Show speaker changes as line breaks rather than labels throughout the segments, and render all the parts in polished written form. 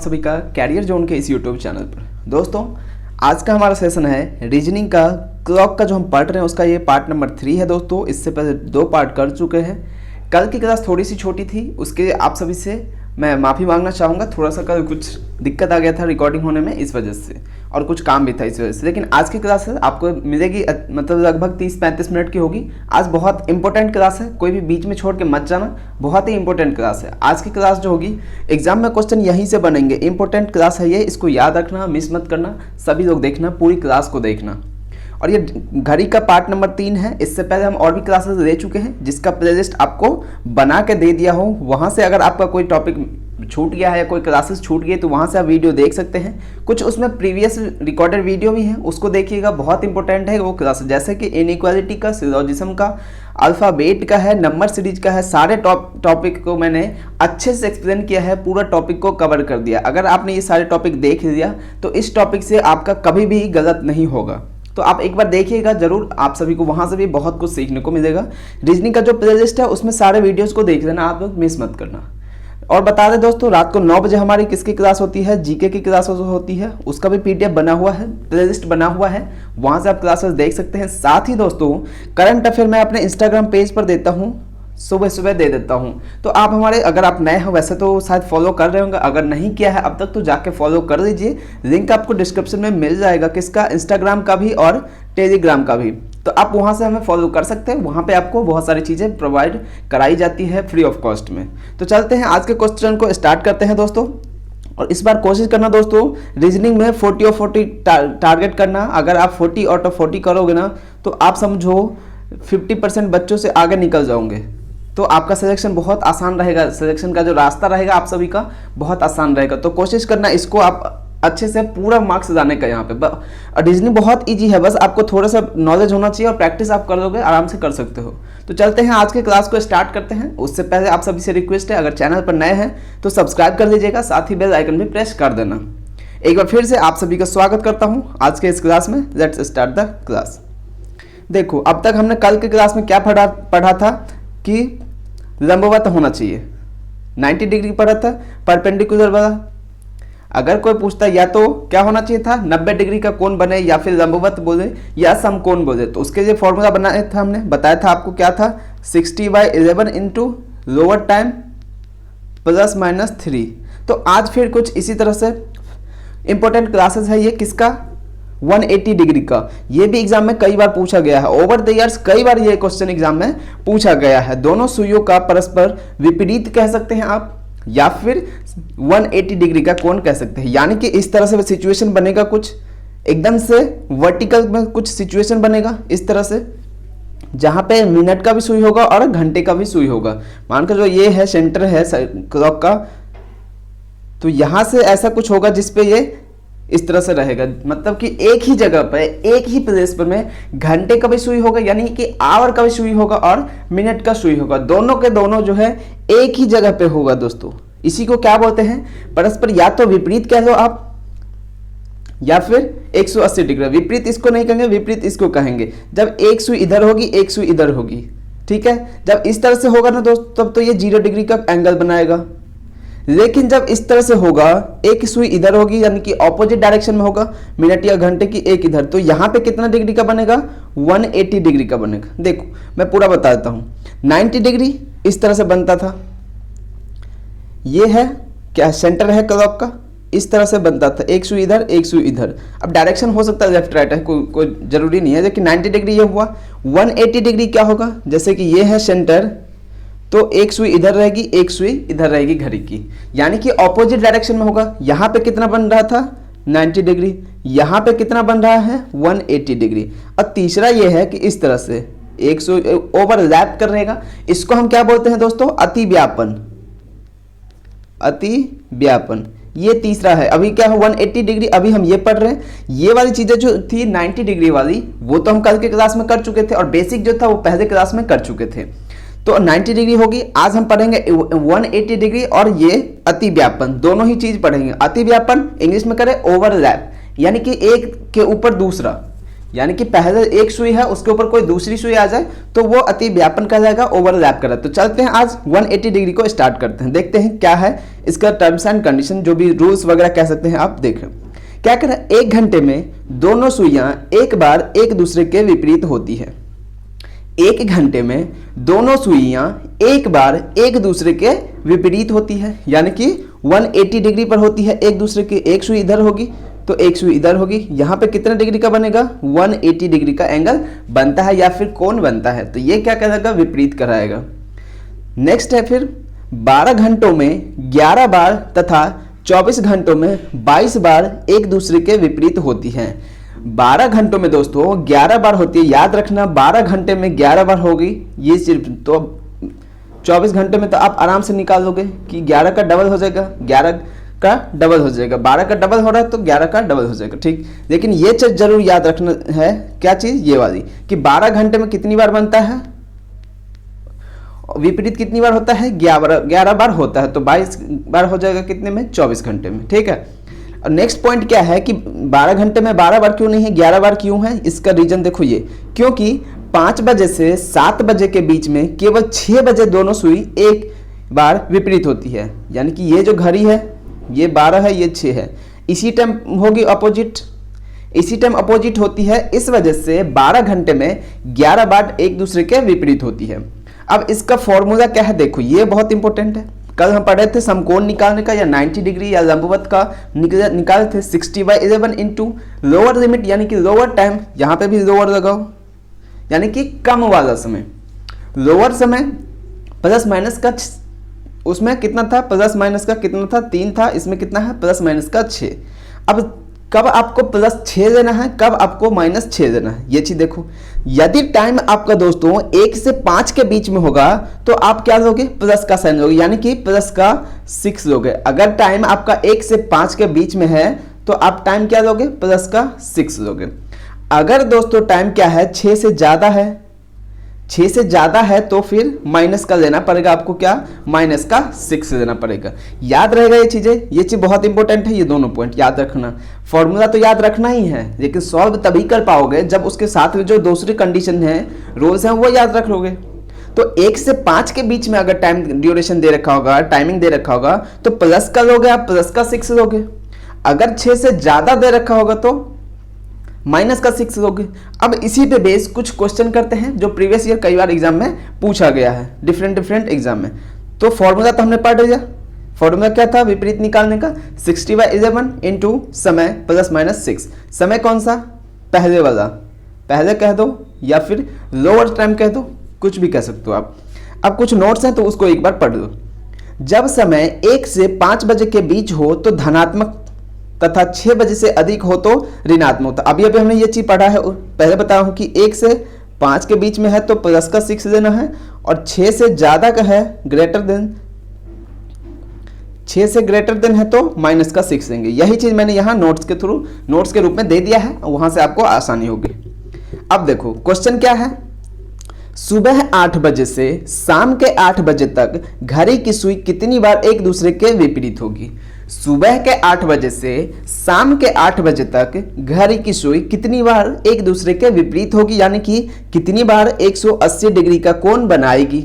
सभी का career zone के इस यूट्यूब चैनल पर। दोस्तों, आज का हमारा सेशन है रीजनिंग का। क्लॉक का जो हम पढ़ रहे हैं उसका ये पार्ट नंबर 3 है दोस्तों। इससे पहले 2 पार्ट कर चुके हैं। कल की क्लास थोड़ी सी छोटी थी, उसके लिए आप सभी से मैं माफ़ी मांगना चाहूँगा। थोड़ा सा कल कुछ दिक्कत आ गया था रिकॉर्डिंग होने में, इस वजह से, और कुछ काम भी था इस वजह से। लेकिन आज की क्लास है आपको मिलेगी मतलब लगभग 30-35 मिनट की होगी। आज बहुत इंपॉर्टेंट क्लास है, कोई भी बीच में छोड़ के मत जाना। बहुत ही इंपॉर्टेंट क्लास है आज की क्लास जो होगी। एग्जाम में क्वेश्चन यहीं से बनेंगे। इंपॉर्टेंट क्लास है ये, इसको याद रखना, मिस मत करना। सभी लोग देखना, पूरी क्लास को देखना। और ये घड़ी का पार्ट नंबर 3 है। इससे पहले हम और भी क्लासेस ले चुके हैं, जिसका प्लेलिस्ट आपको बना के दे दिया हो। वहाँ से अगर आपका कोई टॉपिक छूट गया है या कोई क्लासेस छूट गई तो वहाँ से आप वीडियो देख सकते हैं। कुछ उसमें प्रीवियस रिकॉर्डेड वीडियो भी है, उसको देखिएगा। बहुत इंपॉर्टेंट है वो क्लास, जैसे कि इनइक्वालिटी का, सिलोजिज्म का, अल्फ़ाबेट का है, नंबर सीरीज का है। सारे टॉपिक को मैंने अच्छे से एक्सप्लेन किया है, पूरा टॉपिक को कवर कर दिया। अगर आपने ये सारे टॉपिक देख लिया तो इस टॉपिक से आपका कभी भी गलत नहीं होगा। तो आप एक बार देखिएगा जरूर, आप सभी को वहाँ से भी बहुत कुछ सीखने को मिलेगा। रीजनिंग का जो प्लेलिस्ट है उसमें सारे वीडियोस को देख लेना, आप लोग मिस मत करना। और बता दें दोस्तों, रात को 9 बजे हमारी किसकी क्लास होती है? जीके की क्लास होती है। उसका भी पीडीएफ बना हुआ है, प्लेलिस्ट बना हुआ है, वहाँ से आप क्लासेस देख सकते हैं। साथ ही दोस्तों, करंट अफेयर मैं अपने इंस्टाग्राम पेज पर देता हूँ, सुबह सुबह दे देता हूँ। तो आप हमारे, अगर आप नए हो वैसे तो शायद फॉलो कर रहे होंगे, अगर नहीं किया है अब तक तो जाके फॉलो कर लीजिए। लिंक आपको डिस्क्रिप्शन में मिल जाएगा, किसका? इंस्टाग्राम का भी और टेलीग्राम का भी। तो आप वहाँ से हमें फॉलो कर सकते हैं। वहाँ पे आपको बहुत सारी चीज़ें प्रोवाइड कराई जाती है फ्री ऑफ कॉस्ट में। तो चलते हैं आज के क्वेश्चन को स्टार्ट करते हैं दोस्तों। और इस बार कोशिश करना दोस्तों, रीजनिंग में 40 और 40 टारगेट करना। अगर आप 40 आउट ऑफ 40 करोगे ना तो आप समझो 50% बच्चों से आगे निकल जाओगे। तो आपका सिलेक्शन बहुत आसान रहेगा। सिलेक्शन का जो रास्ता रहेगा आप सभी का बहुत आसान रहेगा। तो कोशिश करना इसको आप अच्छे से पूरा मार्क्स लाने का। यहाँ पे रीजनिंग बहुत इजी है, बस आपको थोड़ा सा नॉलेज होना चाहिए और प्रैक्टिस आप कर लोगे, आराम से कर सकते हो। तो चलते हैं आज के क्लास को स्टार्ट करते हैं। उससे पहले आप सभी से रिक्वेस्ट है, अगर चैनल पर नए हैं तो सब्सक्राइब कर लीजिएगा, साथ ही बेल आइकन भी प्रेस कर देना। एक बार फिर से आप सभी का स्वागत करता हूँ आज के इस क्लास में। Let's start the class. देखो, अब तक हमने कल के क्लास में क्या पढ़ा था कि लंबवत होना चाहिए, 90 डिग्री पढ़ा था, परपेंडिकुलर वाला। अगर कोई पूछता या तो क्या होना चाहिए था, 90 डिग्री का कोण बने या फिर लंबवत बोले या समकोण बोले, तो उसके लिए फॉर्मूला बनाया था हमने, बताया था आपको क्या था, 60/11 into lower time plus minus 3। तो आज फिर कुछ इसी तरह से इंपॉर्टेंट क्लासेस है। ये किसका? 180 डिग्री का। ये भी एग्जाम में कई बार पूछा गया है, ओवर द ईयर्स कई बार ये क्वेश्चन एग्जाम में पूछा गया है। दोनों सुइयों का परस्पर विपरीत कह सकते हैं आप, या फिर 180 डिग्री का कोण कह सकते हैं। यानी कि इस तरह से सिचुएशन बनेगा, कुछ एकदम से वर्टिकल में कुछ सिचुएशन बनेगा इस तरह से, जहां पे मिनट का भी सुई होगा और घंटे का भी सुई होगा। मानकर जो ये है सेंटर है क्लॉक का, तो यहां से ऐसा कुछ होगा जिसपे ये इस तरह से रहेगा। मतलब कि एक ही जगह पर, एक ही प्लेस पर में घंटे का भी सुई होगा, यानी कि आवर का भी सुई होगा और मिनट का सुई होगा। दोनों के दोनों जो है एक ही जगह पे होगा दोस्तों। इसी को क्या बोलते हैं? परस्पर या तो विपरीत कह लो आप, या फिर 180 डिग्री। विपरीत इसको नहीं कहेंगे, विपरीत इसको कहेंगे। जब एक सुई इधर होगी, एक सुई इधर होगी, ठीक है। जब इस तरह से होगा ना दोस्तों, तब तो ये 0 डिग्री का एंगल बनाएगा। लेकिन जब इस तरह से होगा, एक सुई इधर होगी, यानी कि ऑपोजिट डायरेक्शन में होगा, मिनट या घंटे की एक इधर, तो यहाँ पे कितना डिग्री का बनेगा? 180 डिग्री का बनेगा। देखो मैं पूरा बता देता हूँ। 90 डिग्री इस तरह से बनता था, ये है क्या, सेंटर है क्लॉक का, इस तरह से बनता था, एक सुई इधर एक सुई इधर। अब डायरेक्शन हो सकता है लेफ्ट राइट है, कोई जरूरी नहीं है, लेकिन 90 डिग्री ये हुआ। 180 डिग्री क्या होगा? जैसे कि ये है सेंटर, तो एक सुई इधर रहेगी, एक सुई इधर रहेगी घड़ी की, यानी कि ऑपोजिट डायरेक्शन में होगा। यहाँ पे कितना बन रहा था? 90 डिग्री। यहाँ पे कितना बन रहा है? 180 डिग्री। और तीसरा ये है कि इस तरह से एक सुई ओवरलैप कर रहेगा। इसको हम क्या बोलते हैं दोस्तों? अतिव्यापन। अतिव्यापन ये तीसरा है। अभी क्या है? 180 डिग्री अभी हम ये पढ़ रहे हैं। ये वाली चीजें जो थी 90 डिग्री वाली, वो तो हम कल के क्लास में कर चुके थे, और बेसिक जो था वो पहले क्लास में कर चुके थे। तो 90 डिग्री होगी। आज हम पढ़ेंगे 180 डिग्री और ये अतिव्यापन, दोनों ही चीज पढ़ेंगे। अतिव्यापन इंग्लिश में करें ओवरलैप, यानी कि एक के ऊपर दूसरा। यानी कि पहले एक सुई है उसके ऊपर कोई दूसरी सुई आ जाए तो वो अति व्यापन कर जाएगा, ओवरलैप कर रहा है। तो चलते हैं आज 180 डिग्री को स्टार्ट करते हैं, देखते हैं क्या है इसका टर्म्स एंड कंडीशन, जो भी रूल्स वगैरह कह सकते हैं आप देखें। क्या करें, 1 घंटे में दोनों सुइयां एक बार एक दूसरे के विपरीत होती है। 1 घंटे में दोनों सुइयां एक बार एक दूसरे के विपरीत होती है, यानी कि 180 डिग्री पर होती है एक दूसरे के। एक सुई इधर होगी तो एक सुई इधर होगी, यहाँ पे कितने डिग्री का बनेगा, 180 डिग्री का एंगल बनता है या फिर कोण बनता है। तो ये क्या करेगा, विपरीत कराएगा। नेक्स्ट है फिर 12 घंटों में 11 बार तथा 24 घंटों में 22 बार एक दूसरे के विपरीत होती हैं। 12 घंटों में दोस्तों 11 बार होती है, याद रखना 12 घंटे में 11 बार होगी ये सिर्फ। तो 24 घंटे में तो आप आराम से निकाल लोगे कि 11 का डबल हो जाएगा, 11 का डबल हो जाएगा, 12 का डबल हो रहा है तो 11 का डबल हो जाएगा, ठीक। लेकिन ये चीज जरूर याद रखना है, क्या चीज, ये वाली, कि 12 घंटे में कितनी बार बनता है, विपरीत कितनी बार होता है, 11 बार होता है। तो 22 बार हो जाएगा कितने में, 24 घंटे में, ठीक है। और नेक्स्ट पॉइंट क्या है कि 12 घंटे में 12 बार क्यों नहीं है, 11 बार क्यों है, इसका रीजन देखो ये, क्योंकि 5 बजे से 7 बजे के बीच में केवल 6 बजे दोनों सुई एक बार विपरीत होती है। यानी कि ये जो घड़ी है ये 12 है, ये 6 है, इसी टाइम होगी अपोजिट, इसी टाइम अपोजिट होती है। इस वजह से 12 घंटे में 11 बार एक दूसरे के विपरीत होती है। अब इसका फॉर्मूला क्या है, देखो ये बहुत इंपॉर्टेंट है। कल हम पढ़े थे समकोण निकालने का, या 90 डिग्री या लंबवत का निकाले थे 60/11 इंटू लोअर लिमिट, यानी कि लोअर टाइम, यहाँ पे भी लोअर लगाओ, यानी कि कम वाला समय, लोअर समय प्लस माइनस का, उसमें कितना था, प्लस माइनस का कितना था, 3 था, इसमें कितना है, प्लस माइनस का 6। अब कब आपको प्लस 6 देना है, कब आपको माइनस 6 देना है, ये चीज देखो। यदि टाइम आपका दोस्तों 1 से 5 के बीच में होगा तो आप क्या लोगे, प्लस का साइन लोगे, यानी कि प्लस का 6 लोगे। अगर टाइम आपका 1 से 5 के बीच में है तो आप टाइम क्या लोगे, प्लस का 6 लोगे। अगर दोस्तों टाइम क्या है, 6 से ज्यादा है, 6 से ज्यादा है तो फिर माइनस का लेना पड़ेगा आपको, क्या, माइनस का 6 लेना पड़ेगा। याद रहेगा ये चीजें, ये चीज बहुत इंपॉर्टेंट है, ये दोनों पॉइंट याद रखना। फॉर्मूला तो याद रखना ही है, लेकिन सॉल्व तभी कर पाओगे जब उसके साथ में जो दूसरी कंडीशन है, रूल्स हैं, वो याद रख लोगे। तो 1 से 5 के बीच में अगर टाइम ड्यूरेशन दे रखा होगा, टाइमिंग दे रखा होगा, तो प्लस का लोगे आप, प्लस का 6 लोगे। अगर 6 से ज्यादा दे रखा होगा तो माइनस का 6 लोगे। अब इसी पे बेस कुछ क्वेश्चन करते हैं जो प्रीवियस ईयर कई बार एग्जाम में पूछा गया है, डिफरेंट एग्जाम में। तो फॉर्मूला तो हमने पढ़ लिया, फॉर्मूला क्या था विपरीत निकालने का, 60/11 इंटू समय प्लस माइनस 6। समय कौन सा, पहले वाला, पहले कह दो या फिर लोअर टाइम कह दो, कुछ भी कह सकते हो आप। अब कुछ नोट्स हैं तो उसको एक बार पढ़ लो। जब समय 1 से 5 बजे के बीच हो तो धनात्मक तथा 6 बजे से अधिक हो तो ऋणात्मक। तो अभी हमने ये चीज पढ़ा है, पहले बताया हूं कि 1 से 5 के बीच में है तो प्लस का 6 देना है, और 6 से ज्यादा का है, ग्रेटर देन, 6 से ग्रेटर देन है तो माइनस का 6 देंगे। यही चीज मैंने यहाँ नोट्स के थ्रू, नोट्स के रूप में दे दिया है, वहां से आपको आसानी होगी। अब देखो क्वेश्चन क्या है, सुबह 8 बजे से शाम के 8 बजे तक घड़ी की सुई कितनी बार एक दूसरे के विपरीत होगी। सुबह के 8 बजे से शाम के 8 बजे तक घड़ी की सुई कितनी बार एक दूसरे के विपरीत होगी, यानी कि कितनी बार 180 डिग्री का कोण बनाएगी।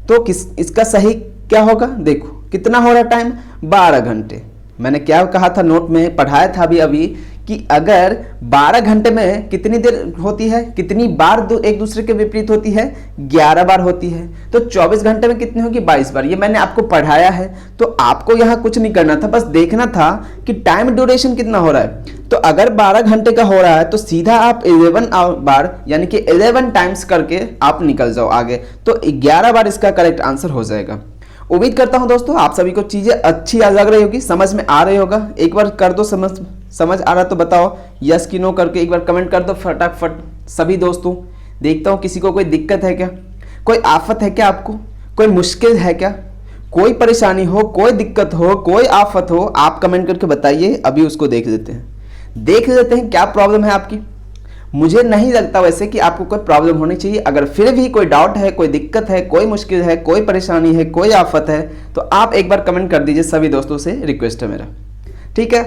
तो इसका सही क्या होगा, देखो कितना हो रहा टाइम, 12 घंटे। मैंने क्या कहा था, नोट में पढ़ाया था अभी कि अगर 12 घंटे में कितनी देर होती है, कितनी बार एक दूसरे के विपरीत होती है, 11 बार होती है। तो 24 घंटे में कितनी होगी, 22 बार। ये मैंने आपको पढ़ाया है, तो आपको यहाँ कुछ नहीं करना था, बस देखना था कि टाइम ड्यूरेशन कितना हो रहा है। तो अगर 12 घंटे का हो रहा है तो सीधा आप 11 बार, यानी कि 11 टाइम्स करके आप निकल जाओ आगे, तो 11 बार इसका करेक्ट आंसर हो जाएगा। उम्मीद करता हूं दोस्तों आप सभी को चीजें अच्छी लग रही होगी, समझ में आ रही होगा। एक बार कर दो, समझ आ रहा तो बताओ यस कि नो करके एक बार कमेंट कर दो फटाफट सभी दोस्तों। देखता हूं किसी को कोई दिक्कत है क्या, कोई आफत है क्या, आपको कोई मुश्किल है क्या, कोई परेशानी हो, कोई दिक्कत हो, कोई आफत हो, आप कमेंट करके बताइए। अभी उसको देख लेते हैं क्या प्रॉब्लम है आपकी। मुझे नहीं लगता वैसे कि आपको कोई प्रॉब्लम होनी चाहिए। अगर फिर भी कोई डाउट है, कोई दिक्कत है, कोई मुश्किल है, कोई परेशानी है, कोई आफत है, तो आप एक बार कमेंट कर दीजिए, सभी दोस्तों से रिक्वेस्ट है मेरा। ठीक है,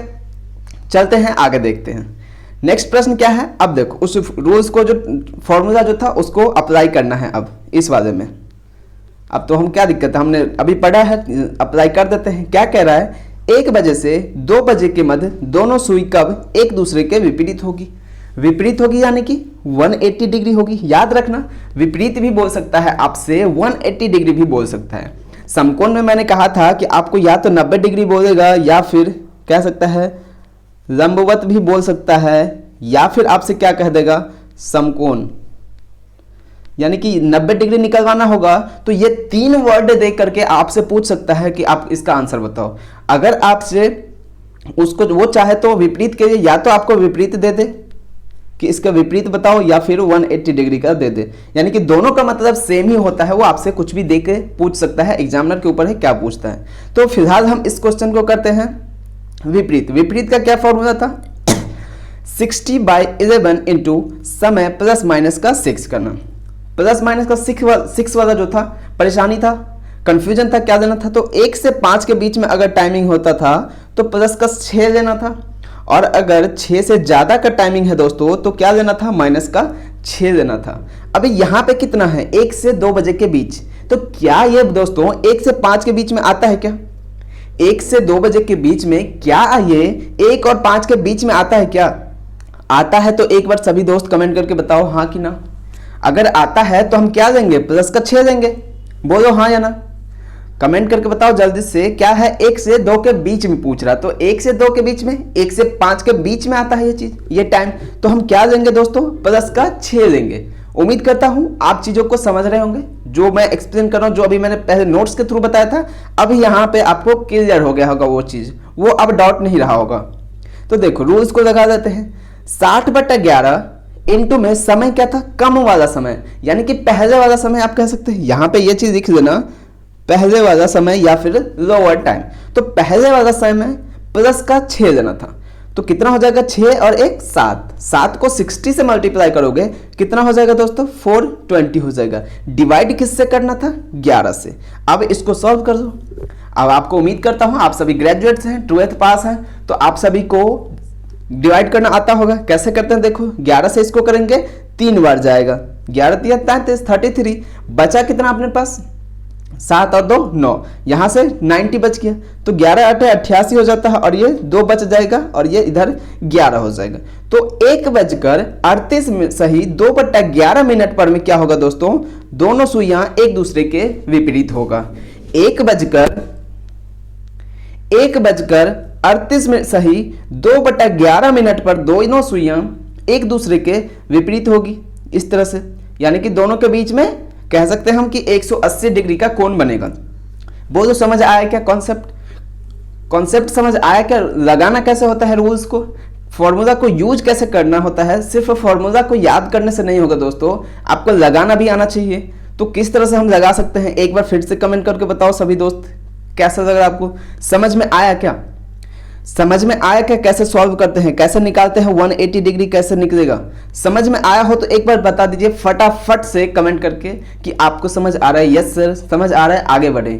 चलते हैं आगे देखते हैं। नेक्स्ट प्रश्न क्या है, अब देखो उस रूल्स को, जो फॉर्मूला जो था उसको अप्लाई करना है अब इस वाले में। अब तो हम क्या दिक्कत है, हमने अभी पढ़ा है, अप्लाई कर देते हैं। क्या कह रहा है, 1 बजे से 2 बजे के मध्य दोनों सुई कब एक दूसरे के विपरीत होगी। विपरीत होगी यानी कि 180 डिग्री होगी। याद रखना, विपरीत भी बोल सकता है आपसे, 180 डिग्री भी बोल सकता है। समकोण में मैंने कहा था कि आपको या तो 90 डिग्री बोलेगा, या फिर कह सकता है लंबवत भी बोल सकता है, या फिर आपसे क्या कह देगा, समकोण, यानी कि 90 डिग्री निकलवाना होगा। तो ये 3 वर्ड दे करके आपसे पूछ सकता है कि आप इसका आंसर बताओ। अगर आपसे उसको वो चाहे तो विपरीत के लिए या तो आपको विपरीत दे दे कि इसका विपरीत बताओ, या फिर 180 डिग्री का दे दे, यानी कि दोनों का मतलब सेम ही होता है। वो आपसे कुछ भी दे के पूछ सकता है, एग्जामिनर के ऊपर है क्या पूछता है। तो फिलहाल हम इस क्वेश्चन को करते हैं विपरीत। विपरीत का क्या फॉर्मूला था, 60/11 इंटू समय प्लस माइनस का 6 करना। प्लस माइनस का 6 वाला जो था परेशानी था, कंफ्यूजन था, क्या देना था। तो 1 से 5 के बीच में अगर टाइमिंग होता था तो प्लस का 6 लेना था, और अगर 6 से ज़्यादा का टाइमिंग है दोस्तों तो क्या लेना था, माइनस का 6 लेना था। अभी यहाँ पे कितना है, 1 से 2 बजे के बीच। तो क्या ये दोस्तों 1 से 5 के बीच में आता है क्या, 1 से 2 बजे के बीच में क्या ये 1 और 5 के बीच में आता है क्या? आता है तो एक बार सभी दोस्त कमेंट करके बताओ हाँ कि ना। अगर आता है तो हम क्या देंगे, प्लस का 6 देंगे। बोलो हाँ या ना, कमेंट करके बताओ जल्दी से। क्या है, 1 से 2 के बीच में पूछ रहा, तो 1 से 2 के बीच में, 1 से 5 के बीच में आता है ये चीज, ये टाइम। तो हम क्या लेंगे दोस्तों, प्लस का 6 लेंगे। उम्मीद करता हूं आप चीजों को समझ रहे होंगे, जो मैं एक्सप्लेन कर रहा हूं, जो अभी मैंने पहले नोट्स के थ्रू बताया था, अभी यहाँ पे आपको क्लियर हो गया होगा वो चीज, वो अब डाउट नहीं रहा होगा। तो देखो रूल्स को लगा देते हैं। 60/11 इंटू में समय क्या था, कम वाला समय, यानी कि पहले वाला समय आप कह सकते हैं। यहां पे ये चीज लिख देना, पहले वाला समय या फिर लोअर टाइम। तो पहले वाला समय प्लस का 6 लेना था, तो कितना हो जाएगा, 6 और 1 7। 7 को 60 से मल्टीप्लाई करोगे कितना हो जाएगा दोस्तों, 420 हो जाएगा। डिवाइड किससे करना था, 11 से। अब इसको सॉल्व कर दो। अब आपको उम्मीद करता हूं आप सभी ग्रेजुएट्स हैं, 12th पास हैं, तो आप सभी को डिवाइड करना आता होगा। कैसे करते हैं देखो, 11 से इसको करेंगे 3 बार जाएगा, 11 3 33 33। बचा कितना अपने पास, 7 और 2 9, यहां से 90 बच गया, तो 11 8 88 हो जाता है, और ये 2 बच जाएगा, और ये इधर 11 हो जाएगा। तो 1:38 सही 2/11 मिनट पर में क्या होगा दोस्तों, दोनों सुइयां एक दूसरे के विपरीत होगा। 1:38 में सही 2/11 मिनट पर दोनों सुइयां एक दूसरे के विपरीत होगी, इस तरह से, यानी कि दोनों के बीच में कह सकते हैं हम कि 180 डिग्री का कोण बनेगा। बोलो समझ आया क्या कॉन्सेप्ट समझ आया क्या, लगाना कैसे होता है रूल्स को, फॉर्मूला को यूज कैसे करना होता है। सिर्फ फॉर्मूला को याद करने से नहीं होगा दोस्तों, आपको लगाना भी आना चाहिए। तो किस तरह से हम लगा सकते हैं, एक बार फिर से कमेंट करके बताओ सभी दोस्त, कैसा लग रहा है आपको, समझ में आया क्या, समझ में आया क्या, कैसे सॉल्व करते हैं, कैसे निकालते हैं 180 डिग्री कैसे निकलेगा। समझ में आया हो तो एक बार बता दीजिए फटाफट से कमेंट करके कि आपको समझ आ रहा है, यस सर समझ आ रहा है, आगे बढ़े।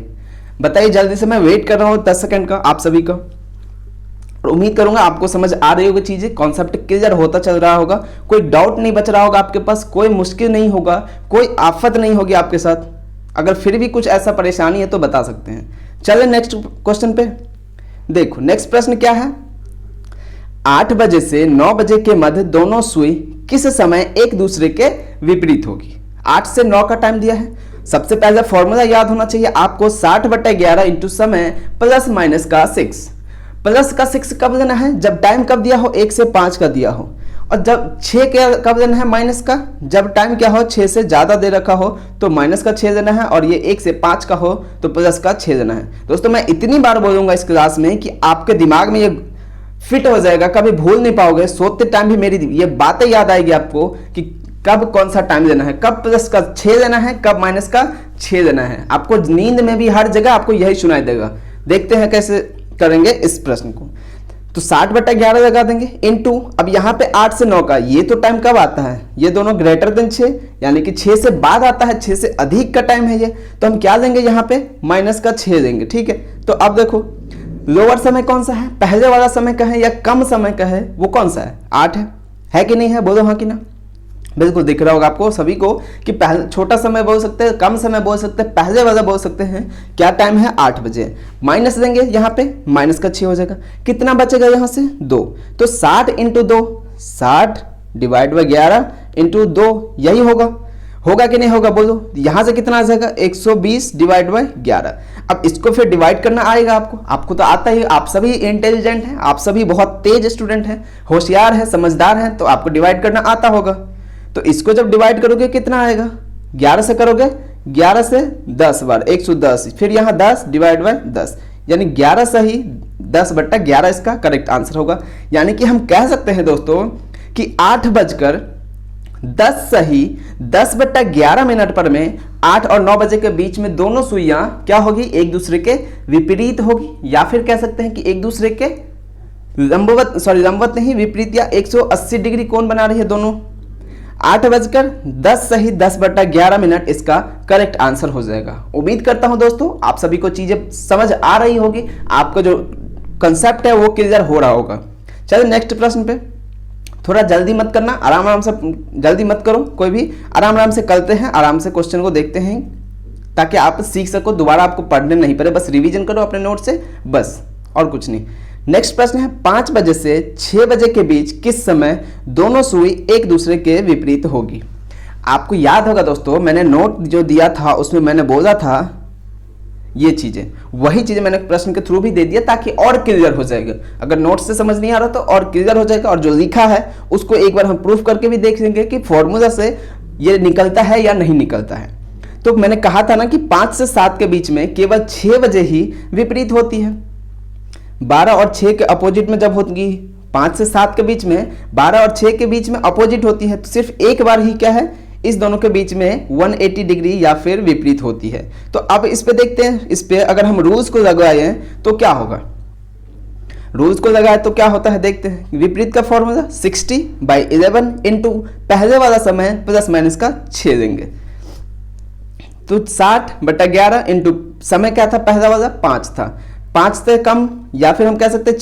बताइए जल्दी से, मैं वेट कर रहा हूँ 10 सेकंड का आप सभी का, और उम्मीद करूंगा आपको समझ आ रही होगी चीजें, कॉन्सेप्ट क्लियर होता चल रहा होगा, कोई डाउट नहीं बच रहा होगा आपके पास, कोई मुश्किल नहीं होगा, कोई आफत नहीं होगी आपके साथ। अगर फिर भी कुछ ऐसा परेशानी है तो बता सकते हैं। चले नेक्स्ट क्वेश्चन पे। देखो नेक्स्ट प्रश्न क्या है, 8 बजे से 9 बजे के मध्य दोनों सुई किस समय एक दूसरे के विपरीत होगी। 8 से 9 का टाइम दिया है। सबसे पहले फॉर्मूला याद होना चाहिए आपको, 60/11 इंटू समय प्लस माइनस का 6। प्लस का 6 कब लेना है, जब टाइम कब दिया हो, 1 से 5 का दिया हो, और जब 6 कब लेना है, माइनस का, जब टाइम क्या हो 6 से ज्यादा दे रखा हो तो माइनस का 6 लेना है, और ये 1 से 5 का हो तो प्लस का 6 लेना है। दोस्तों मैं इतनी बार बोलूंगा इस क्लास में कि आपके दिमाग में ये फिट हो जाएगा, कभी भूल नहीं पाओगे। सोते टाइम भी मेरी ये बातें याद आएगी आपको कि कब कौन सा टाइम लेना है, कब प्लस का 6 लेना है, कब माइनस का 6 लेना है। आपको नींद में भी हर जगह आपको यही सुनाई देगा। देखते हैं कैसे करेंगे इस प्रश्न को। तो 60/11 लगा देंगे इनटू, अब यहाँ पे 8 से 9 का, ये तो टाइम कब आता है, ये दोनों ग्रेटर देन 6, यानी कि 6 से बाद आता है, 6 से अधिक का टाइम है ये, तो हम क्या लेंगे यहाँ पे, माइनस का 6 लेंगे। ठीक है, तो अब देखो लोअर समय कौन सा है, पहले वाला समय का है या कम समय का है, वो कौन सा है, 8 है। है कि नहीं है, बोलो हाँ कि ना। बिल्कुल दिख रहा होगा आपको सभी को कि पहले छोटा समय बोल सकते हैं, कम समय बोल सकते हैं, पहले वाला बोल सकते हैं। क्या टाइम है, 8 बजे। माइनस देंगे यहाँ पे, माइनस का 6 हो जाएगा, कितना बचेगा यहाँ से 2। तो 60 इंटू 2, 60 डिवाइड बाई 11 इंटू 2, यही होगा कि नहीं होगा, बोलो। यहाँ से कितना आ जाएगा, 120 डिवाइड बाई 11। अब इसको फिर डिवाइड करना आएगा आपको तो आता ही, आप सभी इंटेलिजेंट हैं, आप सभी बहुत तेज स्टूडेंट हैं, होशियार हैं, समझदार हैं, तो आपको डिवाइड करना आता होगा। तो इसको जब डिवाइड करोगे कितना आएगा, 11 से करोगे, 11 से 10 बार 110, फिर यहाँ 10 डिवाइड बाई 10, यानी 11 सही 10/11 इसका करेक्ट आंसर होगा। यानी कि हम कह सकते हैं दोस्तों कि 8:10 सही 10/11 मिनट पर में 8 और 9 बजे के बीच में दोनों सुइयां क्या होगी, एक दूसरे के विपरीत होगी, या फिर कह सकते हैं कि एक दूसरे के लंबवत नहीं, विपरीत, या 180 डिग्री कोण बना रही है दोनों। 8:10 सही 10/11 मिनट इसका करेक्ट आंसर हो जाएगा। उम्मीद करता हूं दोस्तों आप सभी को चीजें समझ आ रही होगी, आपका जो कंसेप्ट है वो क्लियर हो रहा होगा। चलिए नेक्स्ट प्रश्न पे, थोड़ा जल्दी मत करना, आराम से, जल्दी मत करो कोई भी, आराम से करते हैं, आराम से क्वेश्चन को देखते हैं ताकि आप सीख सको, दोबारा आपको पढ़ने नहीं पड़े, बस रिवीजन करो अपने नोट से, बस और कुछ नहीं। नेक्स्ट प्रश्न है, 5 बजे से 6 बजे के बीच किस समय दोनों सुई एक दूसरे के विपरीत होगी। आपको याद होगा दोस्तों, मैंने नोट जो दिया था उसमें मैंने बोला था ये चीजें, वही चीजें मैंने प्रश्न के थ्रू भी दे दिया ताकि और क्लियर हो जाएगा। अगर नोट से समझ नहीं आ रहा तो और क्लियर हो जाएगा, और जो लिखा है उसको एक बार हम प्रूफ करके भी देख लेंगे कि फॉर्मूला से ये निकलता है या नहीं निकलता है। तो मैंने कहा था ना कि 5 से 7 के बीच में केवल 6 बजे ही विपरीत होती है। 12 और 6 के अपोजिट में जब होगी, 5 से 7 के बीच में, 12 और 6 के बीच में अपोजिट होती है, तो सिर्फ एक बार ही क्या है, इस दोनों के बीच में 180 डिग्री या फिर विपरीत होती है। तो अब इस पे देखते हैं, इस पे अगर हम रूल्स को लगाए तो क्या होगा। रूल्स को लगाए तो क्या होता है देखते हैं। विपरीत का फॉर्मूला 60/11 इंटू पहले वाला समय प्लस माइनस का 6 देंगे, तो 60/11 इंटू समय क्या था, पहला वाला 5 था, 5 से कम या फिर हम कह सकते हैं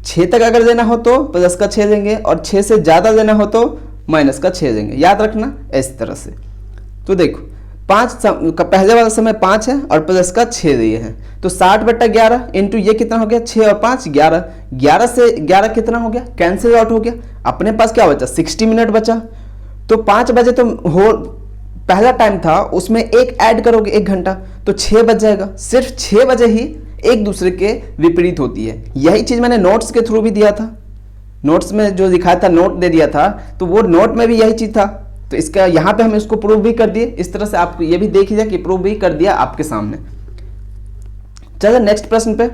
6 तक अगर देना हो तो प्लस का 6 देंगे, और 6 से ज़्यादा देना हो तो माइनस का 6 देंगे, याद रखना इस तरह से। तो देखो 5 का पहले वाला समय 5 है और प्लस का 6 दिए हैं, तो 60/11 इंटू ये कितना हो गया, 6 और 5 11, 11 से 11 कितना हो गया, कैंसिल आउट हो गया, अपने पास क्या बचा, 60 मिनट बचा। तो 5 बजे तो हो पहला टाइम था, उसमें एक ऐड करोगे 1 घंटा, तो 6 बज जाएगा। सिर्फ 6 बजे ही एक दूसरे के विपरीत होती है। यही चीज मैंने नोट्स के थ्रू भी दिया था, नोट्स में जो दिखाया था, नोट दे दिया था, तो वो नोट में भी यही चीज था। तो इसका यहाँ पे हम इसको प्रूव भी कर दिए, इस तरह से आपको ये भी देख लीजिए कि प्रूव भी कर दिया आपके सामने। चलो नेक्स्ट प्रश्न पे,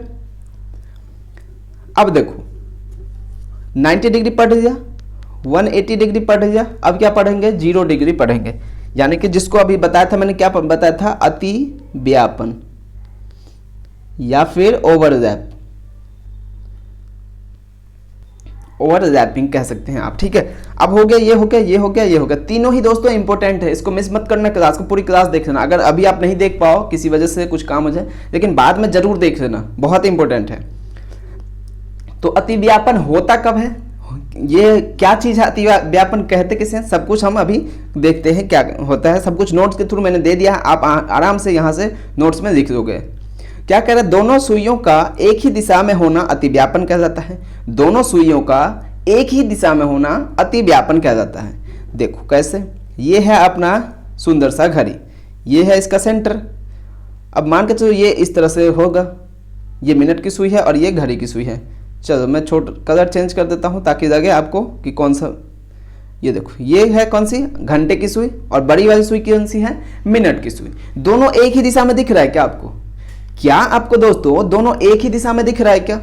अब देखो 90 डिग्री पढ़ लिया, 180 डिग्री पढ़ लिया, अब क्या पढ़ेंगे, 0 डिग्री पढ़ेंगे। यानी कि जिसको अभी बताया था मैंने, क्या बताया था, अति व्यापन या फिर ओवरलैप, ओवरलैपिंग कह सकते हैं आप, ठीक है। अब हो गया, ये हो गया, ये हो गया, ये हो गया, तीनों ही दोस्तों इंपॉर्टेंट है, इसको मिस मत करना, क्लास को पूरी क्लास देख लेना। अगर अभी आप नहीं देख पाओ किसी वजह से, कुछ काम हो जाए, लेकिन बाद में जरूर देख लेना, बहुत इंपॉर्टेंट है। तो अतिव्यापन होता कब है, ये क्या चीज है, अतिव्यापन कहते किसे हैं, सब कुछ हम अभी देखते हैं क्या होता है। सब कुछ नोट्स के थ्रू मैंने दे दिया, आप आराम से यहाँ से नोट्स में लिख दोगे। क्या कह रहे हैं, दोनों सुइयों का एक ही दिशा में होना अतिव्यापन कहा जाता है। दोनों सुइयों का एक ही दिशा में होना अतिव्यापन कहा जाता है। देखो कैसे, ये है अपना सुंदर सा घड़ी, ये है इसका सेंटर। अब मान के चलो ये इस तरह से होगा, ये मिनट की सुई है और ये घड़ी की सुई है। चलो मैं कलर चेंज कर देता हूँ ताकि लगे आपको कि कौन सा। ये देखो, ये है कौन सी, घंटे की सुई, और बड़ी वाली सुई कौन सी है, मिनट की सुई। दोनों एक ही दिशा में दिख रहा है क्या आपको, क्या आपको दोस्तों दोनों एक ही दिशा में दिख रहा है क्या।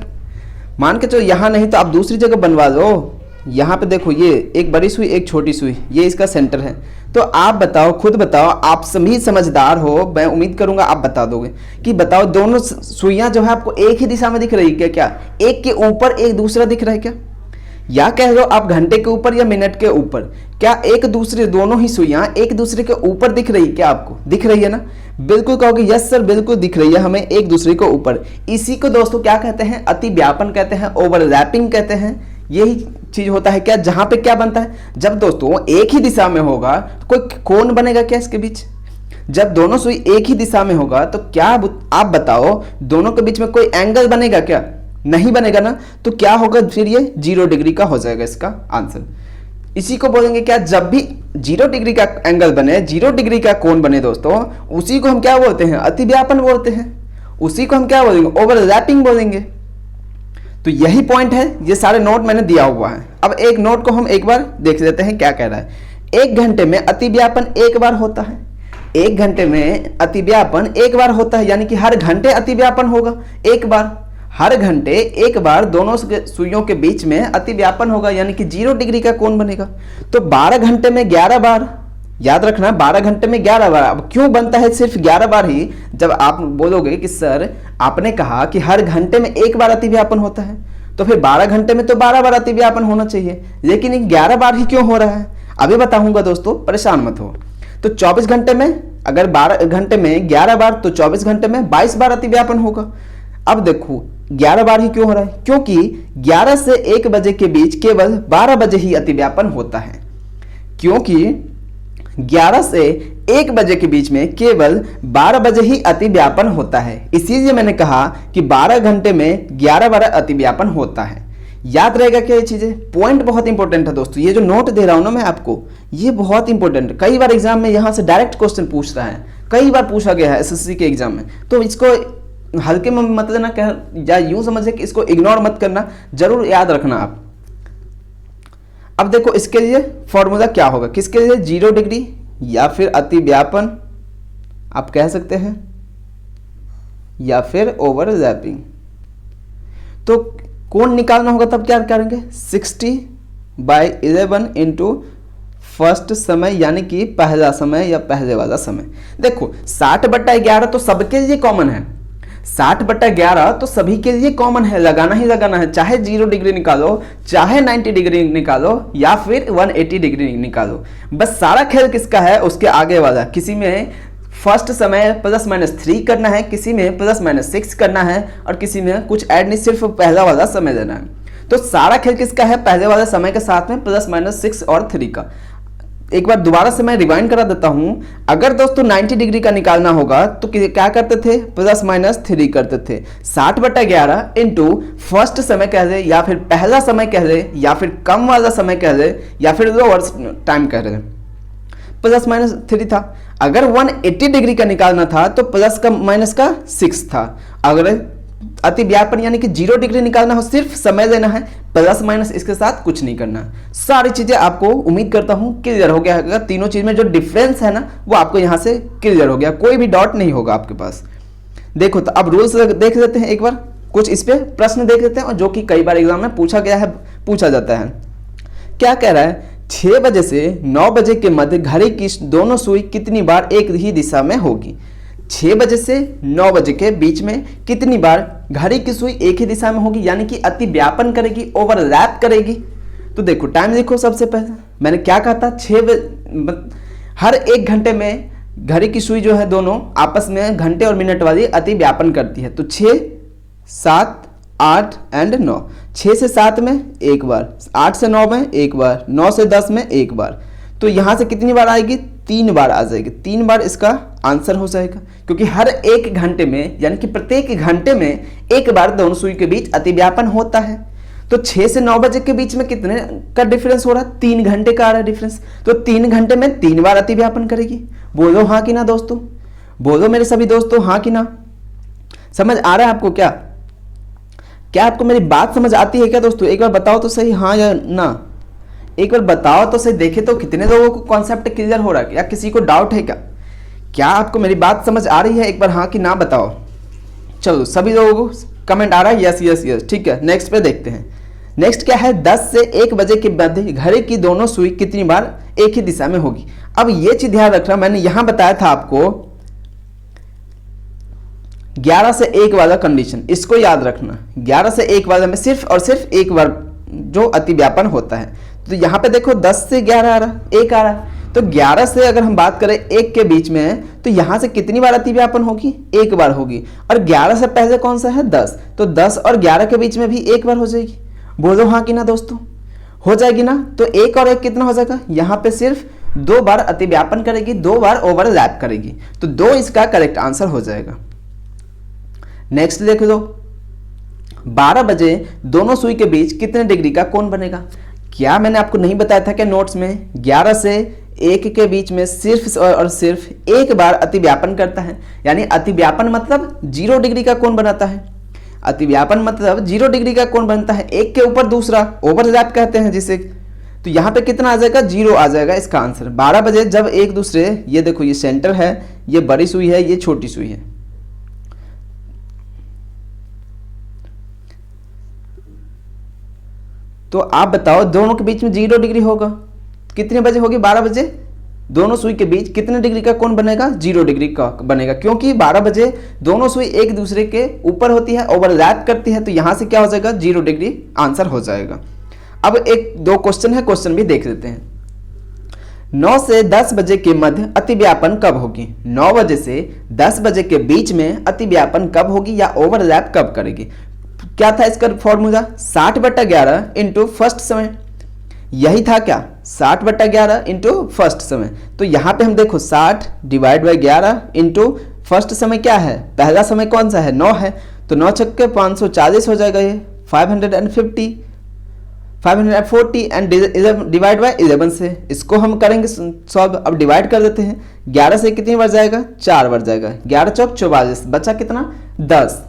मान के चलो यहाँ नहीं तो आप दूसरी जगह बनवा लो। यहाँ पे देखो, ये एक बड़ी सुई एक छोटी सुई, ये इसका सेंटर है। तो आप बताओ, खुद बताओ, आप सभी समझदार हो, मैं उम्मीद करूंगा आप बता दोगे कि बताओ दोनों सुइयां जो है आपको एक ही दिशा में दिख रही है क्या, एक के ऊपर एक दूसरा दिख रहा है क्या, या कह लो आप घंटे के ऊपर या मिनट के ऊपर, क्या एक दूसरे, दोनों ही सुइयां एक दूसरे के ऊपर दिख रही है क्या, आपको दिख रही है ना। बिल्कुल कहोगे यस सर बिल्कुल दिख रही है हमें एक दूसरे के ऊपर। इसी को दोस्तों क्या कहते हैं, अतिव्यापन कहते हैं, ओवरलैपिंग कहते हैं। यही चीज होता है क्या, जहां पे क्या बनता है, जब दोस्तों एक ही दिशा में होगा तो कोई कोण बनेगा क्या इसके बीच। जब दोनों सुई एक ही दिशा में होगा तो क्या आप बताओ दोनों के बीच में कोई एंगल बनेगा क्या, नहीं बनेगा ना। तो क्या होगा फिर, ये 0 डिग्री का हो जाएगा इसका आंसर। इसी को बोलेंगे क्या, जब भी 0 डिग्री का एंगल बने, 0 डिग्री का कोण बने दोस्तों, उसी को हम क्या बोलते हैं, अतिव्यापन बोलते हैं। उसी को हम क्या बोलेंगे, ओवरलैपिंग बोलेंगे। तो यही पॉइंट है, ये सारे नोट मैंने दिया हुआ है। अब एक नोट को हम एक बार देख लेते हैं क्या कह रहा है। 1 घंटे में अतिव्यापन एक बार होता है। 1 घंटे में अतिव्यापन एक बार होता है, यानी कि हर घंटे अतिव्यापन होगा एक बार। हर घंटे एक बार दोनों सुइयों के बीच में अतिव्यापन होगा, यानी कि 0 डिग्री का कोण बनेगा। तो 12 घंटे में 11 बार, याद रखना 12 घंटे में 11 बार। अब क्यों बनता है सिर्फ 11 बार ही, जब आप बोलोगे कि सर आपने कहा कि हर घंटे में एक बार अतिव्यापन होता है, तो फिर 12 घंटे में तो 12 बार अतिव्यापन होना चाहिए, लेकिन 11 बार ही क्यों हो रहा है, अभी बताऊंगा दोस्तों, परेशान मत हो। तो 24 घंटे में अगर 12 घंटे में 11 बार, तो 24 घंटे में 22 बार अतिव्यापन होगा। अब देखो 11 बार ही क्यों हो रहा है, क्योंकि 11 से 1 बजे के बीच केवल 12 बजे ही अतिव्यापन होता है। क्योंकि 11 से 1 बजे के बीच में केवल 12 बजे ही अतिव्यापन होता है, इसीलिए मैंने कहा कि 12 घंटे में 11 बार अतिव्यापन होता है। याद रहेगा क्या ये चीजें, पॉइंट बहुत इंपॉर्टेंट है दोस्तों। ये जो नोट दे रहा हूं ना मैं आपको, ये बहुत इंपॉर्टेंट है। कई बार एग्जाम में यहां से डायरेक्ट क्वेश्चन पूछ रहा है, कई बार पूछा गया है एसएससी के एग्जाम में, तो इसको हल्के में मत लेना, या यूं समझे कि इसको इग्नोर मत करना, जरूर याद रखना आप। अब देखो इसके लिए फॉर्मूला क्या होगा, किसके लिए, 0 डिग्री या फिर अतिव्यापन आप कह सकते हैं, या फिर ओवरलैपिंग। तो कोण निकालना होगा, तब क्या करेंगे, 60/11 इंटू फर्स्ट समय, यानी कि पहला समय या पहले वाला समय। देखो 60/11 तो सबके लिए कॉमन है, 60/11 तो सभी के लिए कॉमन है, लगाना ही लगाना है, चाहे 0 डिग्री निकालो, चाहे 90 डिग्री निकालो, या फिर 180 डिग्री निकालो। बस सारा खेल किसका है, उसके आगे वाला। किसी में फर्स्ट समय +-3 करना है, किसी में +-6 करना है, और किसी में कुछ ऐड नहीं, सिर्फ पहला वाला समय देना है। तो सारा खेल किसका है, पहले वाले समय के साथ में +-6 और 3 का। एक बार दोबारा से मैं रिवाइंड करा देता हूं। अगर दोस्तों 90 डिग्री का निकालना होगा तो क्या करते थे, +-3 करते थे। 60/11 इंटू फर्स्ट समय कह ले, या फिर पहला समय कह ले, या फिर कम वाला समय कह ले, या फिर लोअर टाइम कह ले, +-3 था। अगर 180 डिग्री का निकालना था तो प्लस का माइनस का 6 था। अगर अतिव्यापन यानी कि 0 डिग्री निकालना हो, सिर्फ समय लेना है, +-, इसके साथ कुछ नहीं करना। सारी चीजें आपको उम्मीद करता हूं क्लियर हो गया है। तीनों चीज में जो डिफरेंस है ना, वो आपको यहां से क्लियर हो गया, कोई भी डाउट नहीं होगा आपके पास। देखो तो अब रूल्स देख लेते हैं एक बार, कुछ इस पे प्रश्न देख लेते हैं, और जो कि कई बार एग्जाम में पूछा जाता है। क्या कह रहा है, 6 बजे से 9 बजे के मध्य घड़ी की दोनों सुई कितनी बार एक ही दिशा में होगी। 6 बजे से 9 बजे के बीच में कितनी बार घड़ी की सुई एक ही दिशा में होगी, यानी कि अतिव्यापन करेगी, ओवरलैप करेगी। तो देखो टाइम लिखो, सबसे पहले मैंने क्या कहा था, 6 हर 1 घंटे में घड़ी की सुई जो है दोनों आपस में घंटे और मिनट वाली अतिव्यापन करती है। तो 6, 7, 8 एंड 9। 6 से 7 में एक बार, 8 से 9 में एक बार, 9 से 10 में एक बार। तो यहां से कितनी बार आएगी, 3 बार आ जाएगी। 3 बार इसका आंसर हो जाएगा, क्योंकि हर 1 घंटे में यानी कि प्रत्येक घंटे में एक बार दोनों सुई के बीच अतिव्यापन होता है। तो 6 से 9 बजे के बीच में कितने का डिफरेंस हो रहा है, 3 घंटे का आ रहा है डिफरेंस। तो 3 घंटे में 3 बार अतिव्यापन करेगी। बोलो हाँ कि ना दोस्तों, बोलो मेरे सभी दोस्तों हाँ कि ना। समझ आ रहा है आपको क्या, क्या आपको मेरी बात समझ आती है क्या दोस्तों, एक बार बताओ तो सही हाँ या ना, एक बार बताओ तो सही। देखे तो कितने लोगों को कॉन्सेप्ट क्लियर हो रहा है, या किसी को डाउट है क्या, क्या आपको मेरी बात समझ आ रही है, एक बार हाँ कि ना बताओ। चलो सभी लोगों को कमेंट आ रहा है, यस यस यस, ठीक है। नेक्स्ट पे देखते हैं। नेक्स्ट क्या है, 10 से 1 बजे के मध्य घड़ी की दोनों सुई कितनी बार एक ही दिशा में होगी। अब ये चीज ध्यान रखना, मैंने यहां बताया था आपको 11 से 1 वाला कंडीशन, इसको याद रखना। 11 से 1 वाला में सिर्फ और सिर्फ एक बार जो अतिव्यापन होता है। तो यहां पे देखो 10 से 11 आ रहा, 1 आ रहा। तो 11 से अगर हम बात करें 1 के बीच में, तो यहां से कितनी बार अतिव्यापन होगी, 1 बार होगी। और 11 से पहले कौन सा है, 10, तो 10 और 11 के बीच में भी 1 बार हो जाएगी। बोलो हाँ कि ना दोस्तों, हो जाएगी ना। तो एक और एक कितना हो जाएगा, यहाँ पे सिर्फ 2 बार अतिव्यापन करेगी, 2 बार ओवरलैप करेगी, तो 2 इसका करेक्ट आंसर हो जाएगा। नेक्स्ट देख लो, 12 बजे दोनों सुई के बीच कितने डिग्री का कोण बनेगा। क्या मैंने आपको नहीं बताया था कि नोट्स में 11 से 1 के बीच में सिर्फ और सिर्फ एक बार अतिव्यापन करता है, यानी अतिव्यापन मतलब 0 डिग्री का कोण बनाता है। अतिव्यापन मतलब 0 डिग्री का कोण बनता है, एक के ऊपर दूसरा, ओवरलैप कहते हैं जिसे। तो यहाँ पे कितना आ जाएगा, 0 आ जाएगा इसका आंसर। 12 बजे जब एक दूसरे, ये देखो ये सेंटर है, ये बड़ी सुई है, ये छोटी सुई है, तो आप बताओ दोनों के बीच में 0 डिग्री होगा, कितने बजे होगी, 12 बजे दोनों सुई के बीच कितने डिग्री का कोण बनेगा, 0 डिग्री का बनेगा, क्योंकि 12 बजे दोनों सुई एक दूसरे के ऊपर होती है, ओवरलैप करती है, तो यहां से क्या हो जाएगा, 0 डिग्री आंसर हो जाएगा। अब एक दो क्वेश्चन है, क्वेश्चन भी देख लेते हैं। 9 से 10 बजे के मध्य अतिव्यापन कब होगी। 9 बजे से 10 बजे के बीच में अतिव्यापन कब होगी या ओवरलैप कब करेगी। क्या था इसका फॉर्मूला, 60/11 इंटू फर्स्ट समय, यही था क्या, 60/11 इंटू फर्स्ट समय। तो यहां पे हम देखो 60 डिवाइड बाई 11 इंटू फर्स्ट समय क्या है, पहला समय कौन सा है, 9 है, तो 9 छक्के 540 हो जाएगा, ये 540 एंड डिवाइड बाई 11 से, इसको हम करेंगे सॉल्व। अब डिवाइड कर देते हैं, 11 से कितनी बार जाएगा, 4 बार जाएगा, 11 चौक 44, बचा कितना, 10।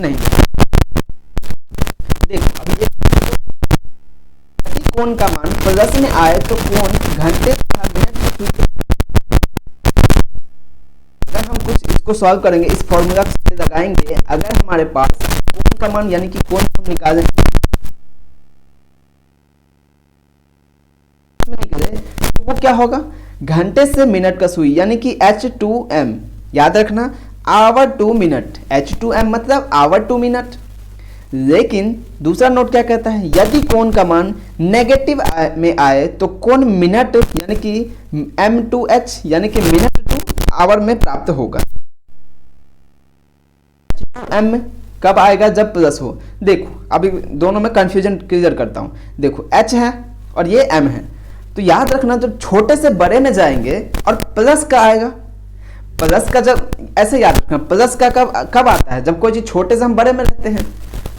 नहीं। देखो अब ये यदि कोण का मान प्लस में आए तो कोण घंटे तथा मिनट की सुई के, अगर हम कुछ इसको सॉल्व करेंगे, इस फॉर्मूला से लगाएंगे, अगर हमारे पास कोण का मान यानी कि कोण हम निकालेंगे निकले तो वो क्या होगा, घंटे से मिनट का सुई यानी कि H2M, याद रखना आवर टू मिनट, H2M मतलब आवर टू मिनट। लेकिन दूसरा नोट क्या कहता है, यदि कोण का मान नेगेटिव में आए तो कोण मिनट यानी कि M2H यानी कि मिनट टू आवर में प्राप्त होगा। H2M कब आएगा, जब प्लस हो। देखो अभी दोनों में कंफ्यूजन क्लियर करता हूं। देखो H है और ये M है, तो याद रखना जब छोटे से बड़े में जाएंगे और प्लस का आएगा, प्लस का जब ऐसे याद रखना, प्लस का कब आता है, जब कोई चीज छोटे से हम बड़े में रहते हैं।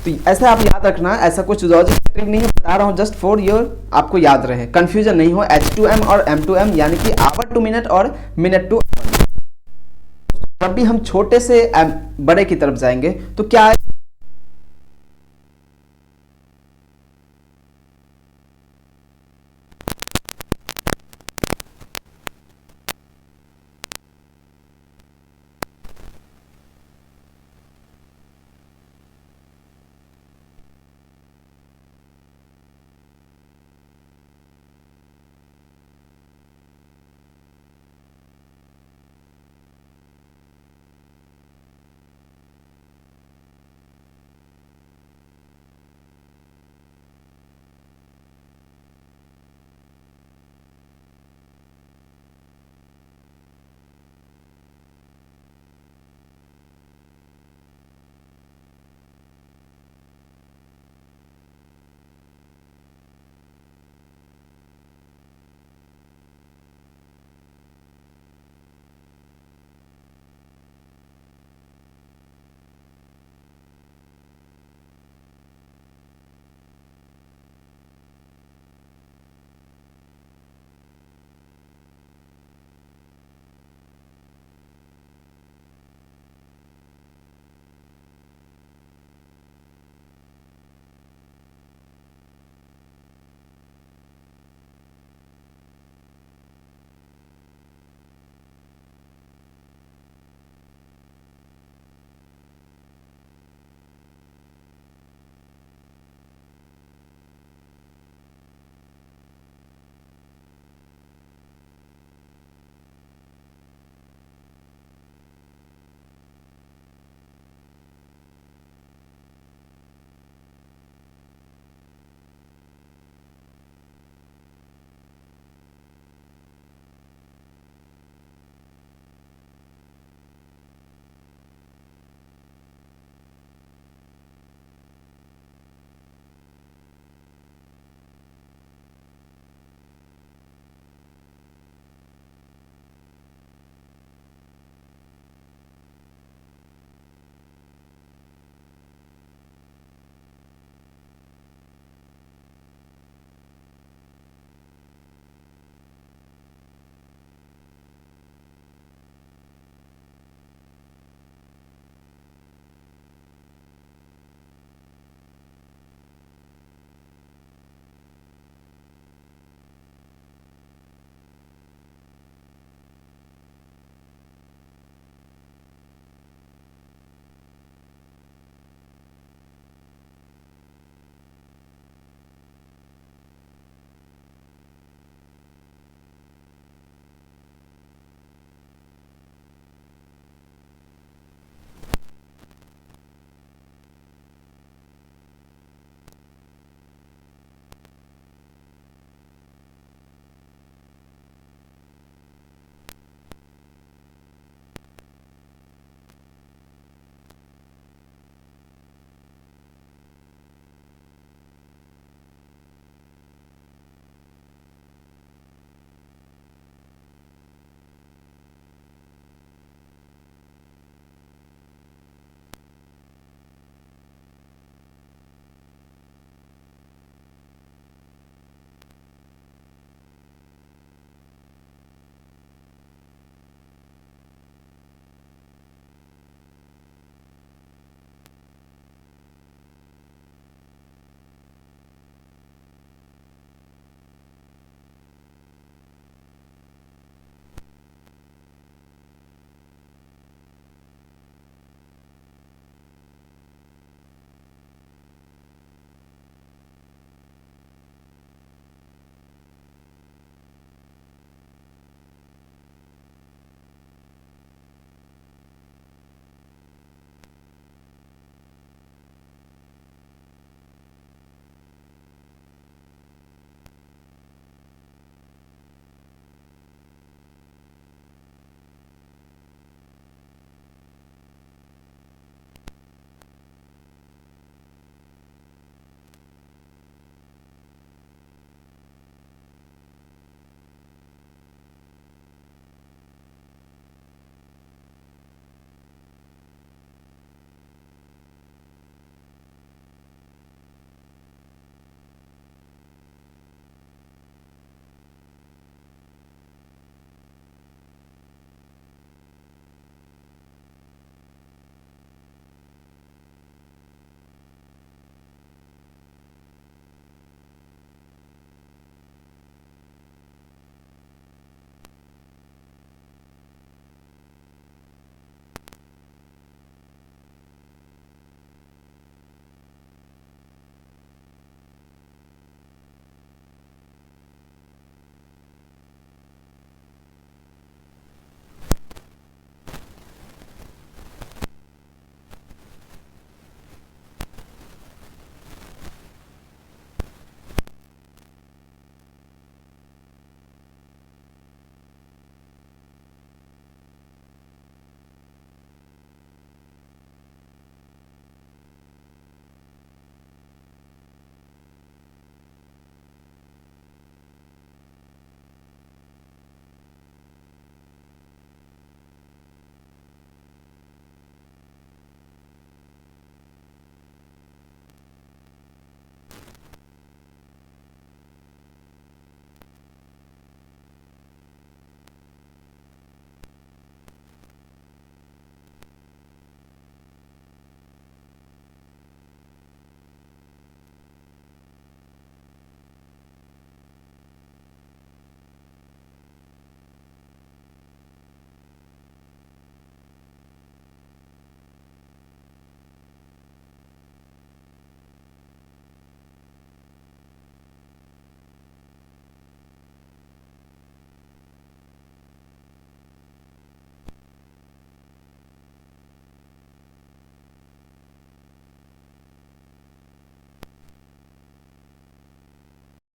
तो ऐसा आप याद रखना, ऐसा कुछ लॉजिक नहीं है, बता रहा हूँ जस्ट फॉर योर, आपको याद रहे, कंफ्यूजन नहीं हो। H2M और M2M यानी कि आवर टू मिनट और मिनट टू आवर। जब भी हम छोटे से बड़े की तरफ जाएंगे तो क्या आएगा,